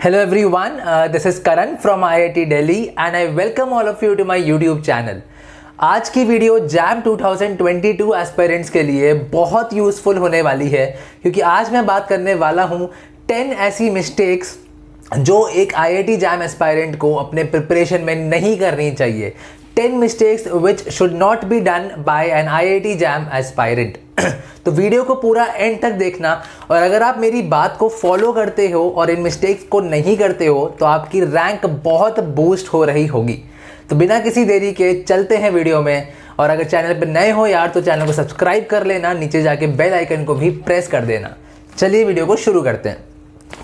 Hello everyone, this is Karan from IIT Delhi and I welcome all of you to my YouTube channel. आज की video jam 2022 aspirants के लिए बहुत useful होने वाली है क्योंकि आज मैं बात करने वाला हूँ 10 ऐसी मिस्टेक्स जो एक IIT जैम एस्पायरेंट को अपने प्रिपरेशन में नहीं करनी चाहिए। 10 mistakes which should not be done by an IIT JAM aspirant. तो वीडियो को पूरा एंड तक देखना और अगर आप मेरी बात को फॉलो करते हो और इन मिस्टेक्स को नहीं करते हो तो आपकी रैंक बहुत बूस्ट हो रही होगी। तो बिना किसी देरी के चलते हैं वीडियो में। और अगर चैनल पर नए हो यार तो चैनल को सब्सक्राइब कर लेना, नीचे जाके बेल आइकन को भी प्रेस कर देना। चलिए वीडियो को शुरू करते हैं।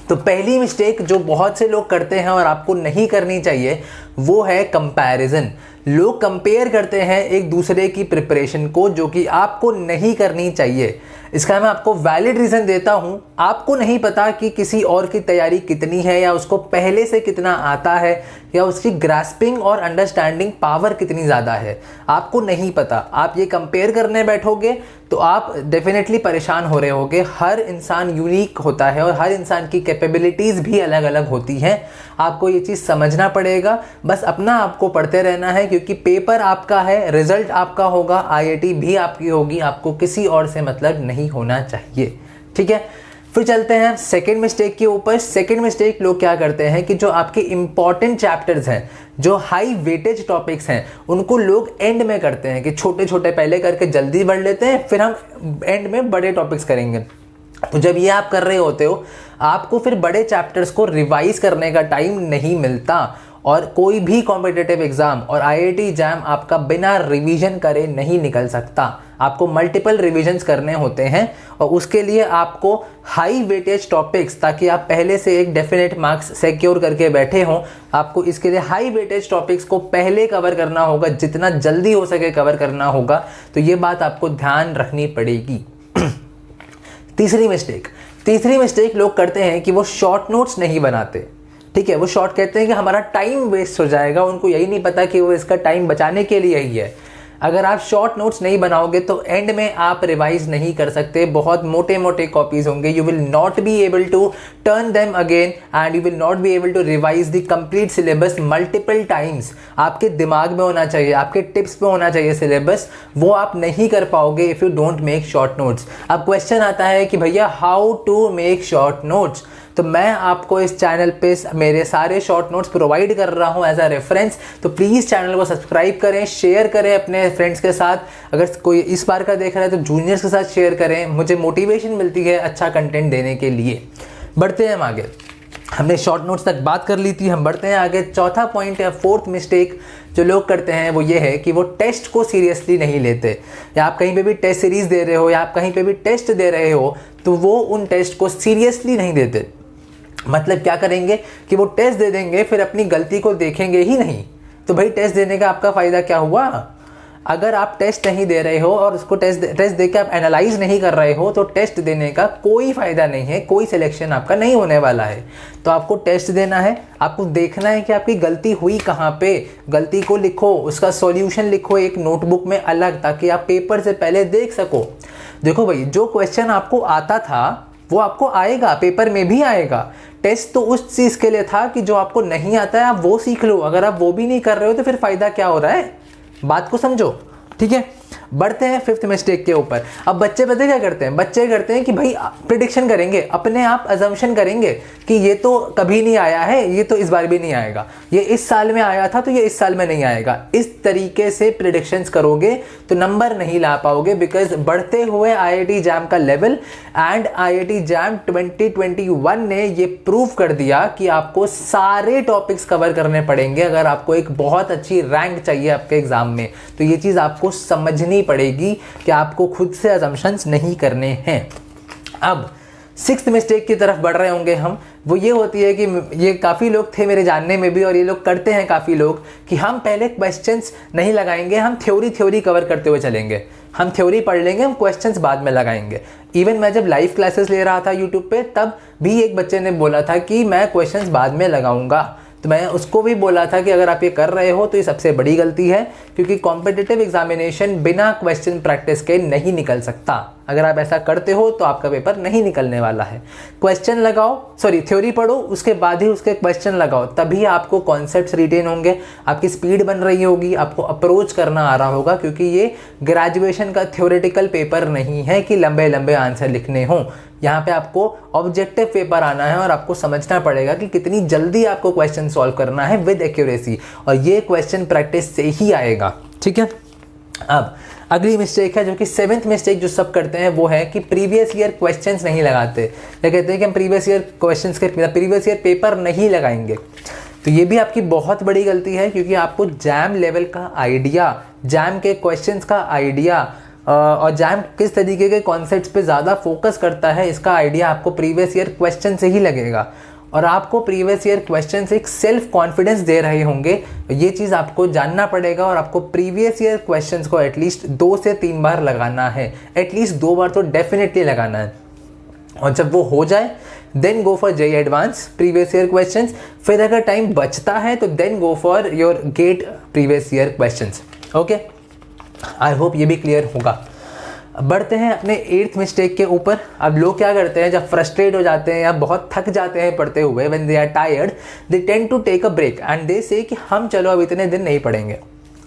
तो पहली मिस्टेक जो बहुत से लोग करते हैं और आपको नहीं करनी चाहिए वो है कंपैरिजन। लोग कंपेयर करते हैं एक दूसरे की प्रिपरेशन को, जो कि आपको नहीं करनी चाहिए। इसका मैं आपको वैलिड रीज़न देता हूं। आपको नहीं पता कि किसी और की तैयारी कितनी है या उसको पहले से कितना आता है या उसकी ग्रास्पिंग और अंडरस्टैंडिंग पावर कितनी ज़्यादा है, आपको नहीं पता। आप ये कंपेयर करने बैठोगे तो आप डेफिनेटली परेशान हो रहे होगे। हर इंसान यूनिक होता है और हर इंसान की कैपेबिलिटीज़ भी अलग अलग होती हैं। आपको ये चीज़ समझना पड़ेगा। बस अपना आपको पढ़ते रहना है क्योंकि पेपर आपका है, रिजल्ट आपका होगा, IIT भी आपकी होगी। आपको किसी और से मतलब नहीं होना चाहिए, ठीक है। फिर चलते हैं सेकंड मिस्टेक के ऊपर। सेकंड मिस्टेक लोग क्या करते हैं कि जो आपके इंपॉर्टेंट चैप्टर्स हैं, जो हाई वेटेज टॉपिक्स हैं, उनको लोग एंड में करते हैं कि छोटे छोटे पहले करके जल्दी बढ़ लेते हैं, फिर हम एंड में बड़े टॉपिक्स करेंगे। तो जब ये आप कर रहे होते हो आपको फिर बड़े चैप्टर्स को रिवाइज करने का टाइम नहीं मिलता। और कोई भी कॉम्पिटिटिव एग्जाम और IIT जैम आपका बिना रिवीजन करे नहीं निकल सकता। आपको मल्टीपल रिवीजन्स करने होते हैं और उसके लिए आपको हाई वेटेज टॉपिक्स, ताकि आप पहले से एक डेफिनेट मार्क्स सिक्योर करके बैठे हों, आपको इसके लिए हाई वेटेज टॉपिक्स को पहले कवर करना होगा, जितना जल्दी हो सके कवर करना होगा। तो ये बात आपको ध्यान रखनी पड़ेगी। तीसरी मिस्टेक लोग करते हैं कि वो शॉर्ट नोट्स नहीं बनाते। ठीक है, वो शॉर्ट कहते हैं कि हमारा टाइम वेस्ट हो जाएगा। उनको यही नहीं पता कि वो इसका टाइम बचाने के लिए ही है। अगर आप शॉर्ट नोट्स नहीं बनाओगे तो एंड में आप रिवाइज नहीं कर सकते। बहुत मोटे मोटे कॉपीज होंगे। You will not be able to turn them again and you will not be able to revise the complete syllabus multiple times. आपके दिमाग में होना चाहिए, आपके टिप्स पे होना चाहिए सिलेबस। वो आप नहीं कर पाओगे if you don't make short notes. अब क्वेश्चन आता है कि भैया how to make short notes. तो मैं आपको इस चैनल पे मेरे सारे शॉर्ट नोट्स प्रोवाइड कर रहा हूँ एज अ रेफरेंस। तो प्लीज़ चैनल को सब्सक्राइब करें, शेयर करें अपने फ्रेंड्स के साथ। अगर कोई इस बार का देख रहा है तो जूनियर्स के साथ शेयर करें। मुझे मोटिवेशन मिलती है अच्छा कंटेंट देने के लिए। बढ़ते हैं हम आगे। हमने शॉर्ट नोट्स तक बात कर ली थी, हम बढ़ते हैं आगे। चौथा पॉइंट या फोर्थ मिस्टेक जो लोग करते हैं वो ये है कि वो टेस्ट को सीरियसली नहीं लेते। या आप कहीं पे भी टेस्ट सीरीज़ दे रहे हो या आप कहीं पे भी टेस्ट दे रहे हो तो वो उन टेस्ट को सीरियसली नहीं देते। मतलब क्या करेंगे कि वो टेस्ट दे देंगे फिर अपनी गलती को देखेंगे ही नहीं। तो भाई टेस्ट देने का आपका फ़ायदा क्या हुआ? अगर आप टेस्ट नहीं दे रहे हो और उसको टेस्ट दे के आप एनालाइज नहीं कर रहे हो तो टेस्ट देने का कोई फ़ायदा नहीं है, कोई सिलेक्शन आपका नहीं होने वाला है। तो आपको टेस्ट देना है, आपको देखना है कि आपकी गलती हुई कहाँ पे। गलती को लिखो, उसका सॉल्यूशन लिखो एक नोटबुक में अलग, ताकि आप पेपर से पहले देख सको। देखो भाई, जो क्वेश्चन आपको आता था वो आपको आएगा, पेपर में भी आएगा। टेस्ट तो उस चीज़ के लिए था कि जो आपको नहीं आता है आप वो सीख लो। अगर आप वो भी नहीं कर रहे हो तो फिर फ़ायदा क्या हो रहा है? बात को समझो, ठीक है। बढ़ते हैं फिफ्थ मिस्टेक के ऊपर। अब बच्चे पता क्या करते हैं? बच्चे करते हैं कि भाई प्रिडिक्शन करेंगे, अपने आप अजम्पशन करेंगे कि ये तो कभी नहीं आया है, ये तो इस बार भी नहीं आएगा, ये इस साल में आया था तो ये इस साल में नहीं आएगा। इस तरीके से प्रिडिक्शंस करोगे तो नंबर नहीं ला पाओगे। बिकॉज बढ़ते हुए IIT जैम का लेवल एंड IIT जैम 2021 ने ये प्रूव कर दिया कि आपको सारे टॉपिक्स कवर करने पड़ेंगे अगर आपको एक बहुत अच्छी रैंक चाहिए आपके एग्जाम में। तो ये चीज़ आपको समझनी पड़ेगी कि आपको खुद से अजम्पशंस नहीं करने हैं। अब सिक्स्थ मिस्टेक की तरफ बढ़ रहे होंगे हम। वो ये होती है कि ये काफ़ी लोग थे मेरे जानने में भी और ये लोग करते हैं काफ़ी लोग कि हम पहले क्वेश्चंस नहीं लगाएंगे, हम थ्योरी कवर करते हुए चलेंगे। हम थ्योरी पढ़ लेंगे, हम क्वेश्चंस बाद में लगाएंगे। इवन मैं जब लाइव क्लासेस ले रहा था यूट्यूब पे तब भी एक बच्चे ने बोला था कि मैं क्वेश्चंस बाद में लगाऊंगा। तो मैं उसको भी बोला था कि अगर आप ये कर रहे हो तो ये सबसे बड़ी गलती है, क्योंकि कॉम्पिटिटिव एग्जामिनेशन बिना क्वेश्चन प्रैक्टिस के नहीं निकल सकता। अगर आप ऐसा करते हो तो आपका पेपर नहीं निकलने वाला है। क्वेश्चन लगाओ, सॉरी थ्योरी पढ़ो, उसके बाद ही उसके क्वेश्चन लगाओ, तभी आपको कॉन्सेप्ट्स रिटेन होंगे, आपकी स्पीड बन रही होगी, आपको अप्रोच करना आ रहा होगा, क्योंकि ये ग्रेजुएशन का थ्योरेटिकल पेपर नहीं है कि लंबे लंबे आंसर लिखने हों। यहाँ पे आपको ऑब्जेक्टिव पेपर आना है और आपको समझना पड़ेगा कि कितनी जल्दी आपको क्वेश्चन सॉल्व करना है विद एक्यूरेसी, और ये क्वेश्चन प्रैक्टिस से ही आएगा, ठीक है। अब अगली मिस्टेक है, जो कि 7th मिस्टेक जो सब करते हैं, वो है कि प्रीवियस ईयर क्वेश्चंस नहीं लगाते, या कहते हैं कि हम प्रीवियस ईयर क्वेश्चंस के प्रीवियस ईयर पेपर नहीं लगाएंगे। तो ये भी आपकी बहुत बड़ी गलती है, क्योंकि आपको जैम लेवल का आइडिया, जैम के क्वेश्चंस का आइडिया और जैम किस तरीके के कॉन्सेप्ट्स पे ज़्यादा फोकस करता है, इसका आइडिया आपको प्रीवियस ईयर क्वेश्चन से ही लगेगा। और आपको प्रीवियस ईयर क्वेश्चन से एक सेल्फ कॉन्फिडेंस दे रहे होंगे, ये चीज़ आपको जानना पड़ेगा। और आपको प्रीवियस ईयर क्वेश्चंस को एटलीस्ट 2 से 3 बार लगाना है, एटलीस्ट 2 बार तो डेफिनेटली लगाना है। और जब वो हो जाए then go for JEE advance previous year questions. फिर अगर टाइम बचता है तो then go for your GATE previous year questions. Okay, I hope ये भी क्लियर होगा। बढ़ते हैं अपने 8th मिस्टेक के ऊपर। अब लोग क्या करते हैं, जब फ्रस्ट्रेट हो जाते हैं या बहुत थक जाते हैं पढ़ते हुए, when they are tired they tend to take a break and they say कि हम चलो अब इतने दिन नहीं पढ़ेंगे,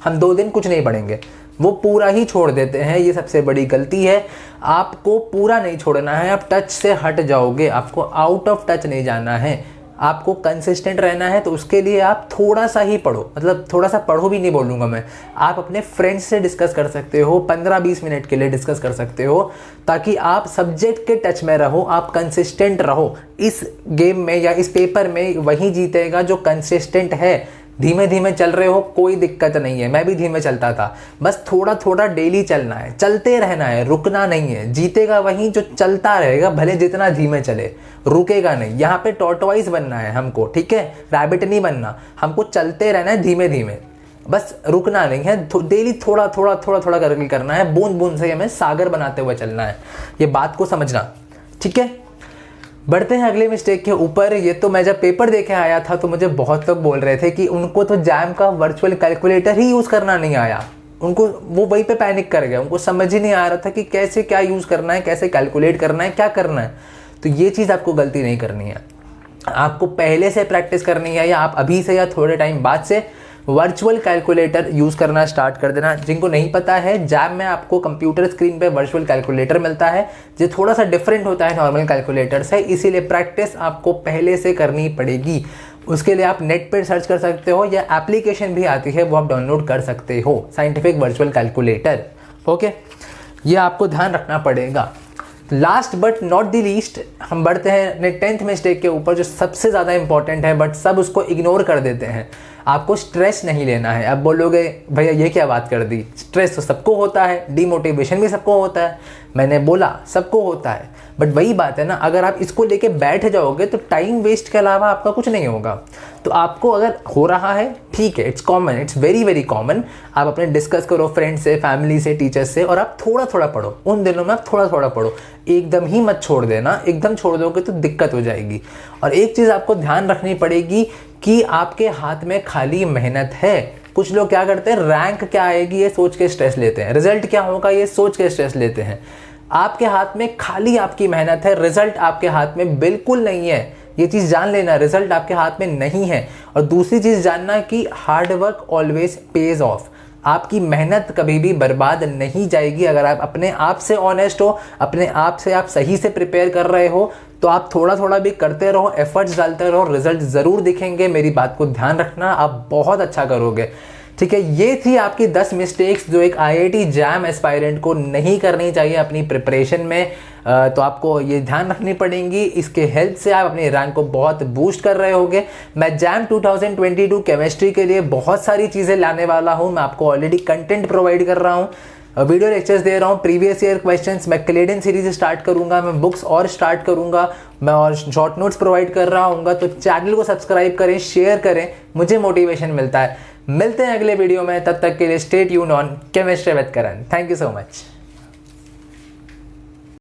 हम 2 दिन कुछ नहीं पढ़ेंगे, वो पूरा ही छोड़ देते हैं। ये सबसे बड़ी गलती है। आपको पूरा नहीं छोड़ना है, आप टच से हट जाओगे, आपको आउट ऑफ टच नहीं जाना है, आपको कंसिस्टेंट रहना है। तो उसके लिए आप थोड़ा सा ही पढ़ो, मतलब थोड़ा सा पढ़ो भी नहीं बोलूँगा मैं, आप अपने फ्रेंड्स से डिस्कस कर सकते हो, 15-20 मिनट के लिए डिस्कस कर सकते हो, ताकि आप सब्जेक्ट के टच में रहो, आप कंसिस्टेंट रहो। इस गेम में या इस पेपर में वही जीतेगा जो कंसिस्टेंट है। धीमे धीमे चल रहे हो कोई दिक्कत नहीं है, मैं भी धीमे चलता था, बस थोड़ा थोड़ा डेली चलना है, चलते रहना है, रुकना नहीं है। जीतेगा वही जो चलता रहेगा, भले जितना धीमे चले, रुकेगा नहीं। यहाँ पे टॉर्टवाइज बनना है हमको, ठीक है, रैबिट नहीं बनना, हमको चलते रहना है धीमे धीमे, बस रुकना नहीं है। डेली थोड़ा थोड़ा थोड़ा थोड़ा करके करना है, बूंद बूंद से हमें सागर बनाते हुए चलना है, ये बात को समझना, ठीक है। बढ़ते हैं अगले मिस्टेक के ऊपर। ये तो मैं जब पेपर देखे आया था तो मुझे बहुत लोग बोल रहे थे कि उनको तो जैम का वर्चुअल कैलकुलेटर ही यूज़ करना नहीं आया, उनको वो वहीं पे पैनिक कर गया, उनको समझ ही नहीं आ रहा था कि कैसे क्या यूज़ करना है, कैसे कैलकुलेट करना है, क्या करना है। तो ये चीज़ आपको गलती नहीं करनी है, आपको पहले से प्रैक्टिस करनी है, या आप अभी से या थोड़े टाइम बाद से वर्चुअल कैलकुलेटर यूज़ करना स्टार्ट कर देना। जिनको नहीं पता है, जैम में आपको कंप्यूटर स्क्रीन पे वर्चुअल कैलकुलेटर मिलता है, जो थोड़ा सा डिफरेंट होता है नॉर्मल कैलकुलेटर से, इसीलिए प्रैक्टिस आपको पहले से करनी पड़ेगी। उसके लिए आप नेट पर सर्च कर सकते हो, या एप्लीकेशन भी आती है वो आप डाउनलोड कर सकते हो, साइंटिफिक वर्चुअल कैलकुलेटर। ओके, ये आपको ध्यान रखना पड़ेगा। Last but not the least, हम बढ़ते हैं अपने 10th मिस्टेक के ऊपर, जो सबसे ज़्यादा इंपॉर्टेंट है बट सब उसको इग्नोर कर देते हैं। आपको स्ट्रेस नहीं लेना है। अब बोलोगे भैया ये क्या बात कर दी, स्ट्रेस तो सबको होता है, डिमोटिवेशन भी सबको होता है, मैंने बोला सबको होता है, बट वही बात है ना, अगर आप इसको लेके बैठ जाओगे तो टाइम वेस्ट के अलावा आपका कुछ नहीं होगा। तो आपको अगर हो रहा है ठीक है, it's common, it's very very common, आप अपने डिस्कस करो फ्रेंड से, फैमिली से, टीचर्स से, और आप थोड़ा थोड़ा पढ़ो। उन दिनों में आप थोड़ा थोड़ा पढ़ो, एकदम ही मत छोड़ देना, एकदम छोड़ दोगे तो दिक्कत हो जाएगी। और एक चीज़ आपको ध्यान रखनी पड़ेगी कि आपके हाथ में खाली मेहनत है। कुछ लोग क्या करते हैं, रैंक क्या आएगी ये सोच के स्ट्रेस लेते हैं, रिजल्ट क्या होगा ये सोच के स्ट्रेस लेते हैं। आपके हाथ में खाली आपकी मेहनत है, रिजल्ट आपके हाथ में बिल्कुल नहीं है। ये चीज़ जान लेना, रिजल्ट आपके हाथ में नहीं है। और दूसरी चीज़ जानना कि hard work always page of. आपकी मेहनत कभी भी बर्बाद नहीं जाएगी। अगर आप अपने आप से ऑनेस्ट हो, अपने आप से आप सही से प्रिपेयर कर रहे हो, तो आप थोड़ा थोड़ा भी करते रहो, एफर्ट्स डालते रहो, रिजल्ट ज़रूर दिखेंगे। मेरी बात को ध्यान रखना, आप बहुत अच्छा करोगे। ठीक है, ये थी आपकी 10 मिस्टेक्स जो एक IIT जैम एस्पायरेंट को नहीं करनी चाहिए अपनी प्रिपरेशन में। तो आपको ये ध्यान रखनी पड़ेंगी। इसके हेल्प से आप अपनी रैंक को बहुत बूस्ट कर रहे होगे। मैं जैम 2022 केमिस्ट्री के लिए बहुत सारी चीज़ें लाने वाला हूँ। मैं आपको ऑलरेडी कंटेंट प्रोवाइड कर रहा हूँ, वीडियो लेक्चर्स दे रहा हूँ, प्रीवियस ईयर क्वेश्चंस, मैं क्लेडन सीरीज स्टार्ट करूँगा, मैं बुक्स और स्टार्ट करूँगा, मैं और शॉर्ट नोट्स प्रोवाइड कर रहा हूँ। तो चैनल को सब्सक्राइब करें, शेयर करें, मुझे मोटिवेशन मिलता है। मिलते हैं अगले वीडियो में, तब तक के लिए stay tuned on chemistry with Karan. Thank you so much.